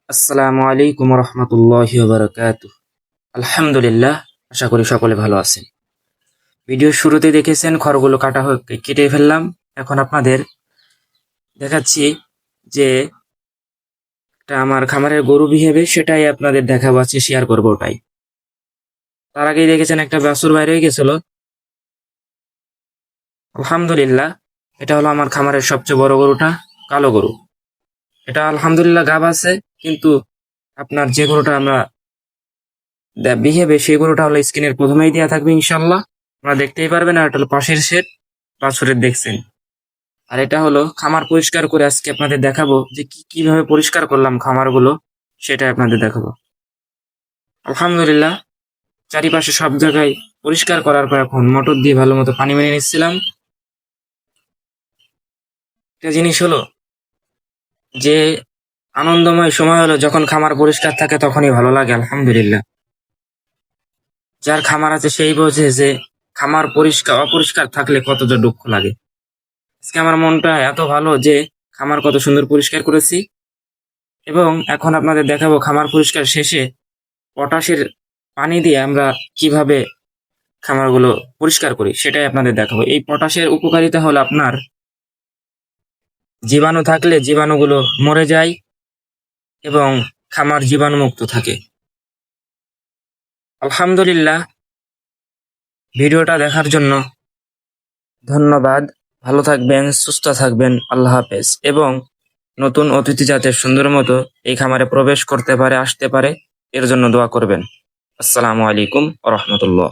আসসালামু আলাইকুম রহমতুল্লাহি ওয়া বারাকাতুহু। আলহামদুলিল্লাহ, আশা করি সকলে ভালো আছেন। ভিডিওর শুরুতে দেখেছেন খড়গুলো কেটে ফেললাম। এখন আপনাদের দেখাচ্ছি যে একটা আমার খামারের গরু বিহেবে, সেটাই আপনাদের দেখাবো, আছে শেয়ার করবো ওটাই। তার আগেই দেখেছেন একটা বাছুর বাইরে হয়ে গেছিল। আলহামদুলিল্লাহ, এটা হলো আমার খামারের সবচেয়ে বড় গরুটা, কালো গরু। এটা আলহামদুলিল্লাহ গাব আছে, কিন্তু আপনার যে গরুটা আমরা বিহেবে সেই গরুটা হলো স্ক্রিনের প্রথমেই দেওয়া থাকবে ইনশাল্লাহ, আপনারা দেখতেই পারবেন। আর এটা হলো পাশের সেট, বাছুরের দেখছেন। আর এটা হলো খামার পরিষ্কার করে আজকে আপনাদের দেখাবো যে কিভাবে পরিষ্কার করলাম খামারগুলো, সেটা আপনাদের দেখাবো। আলহামদুলিল্লাহ, চারিপাশে সব জায়গায় পরিষ্কার করার পর এখন মোটর দিয়ে ভালো মতো পানি মেরে নিচ্ছিলাম। একটা জিনিস হলো যে আনন্দময় সময় হলো যখন খামার পরিষ্কার থাকে, তখনই ভালো লাগে। আলহামদুলিল্লাহ, যার খামার আছে সেই বোঝে যে খামার অপরিষ্কার থাকলে কতটা দুঃখ লাগে। আজকে আমার মনটা এত ভালো যে খামার কত সুন্দর পরিষ্কার করেছি। এবং এখন আপনাদের দেখাবো খামার পরিষ্কার শেষে পটাশের পানি দিয়ে আমরা কিভাবে খামারগুলো পরিষ্কার করি, সেটাই আপনাদের দেখাবো। এই পটাশের উপকারিতা হলো আপনার জীবাণু থাকলে জীবাণুগুলো মরে যায় এবং খামার জীবাণুমুক্ত থাকে। আলহামদুলিল্লাহ, ভিডিওটা দেখার জন্য ধন্যবাদ। ভালো থাকবেন, সুস্থ থাকবেন, আল্লাহ হাফেজ। এবং নতুন অতিথি যাতে সুন্দর মতো এই খামারে প্রবেশ করতে পারে, আসতে পারে, এর জন্য দোয়া করবেন। আসসালামু আলাইকুম ওয়া রাহমাতুল্লাহ।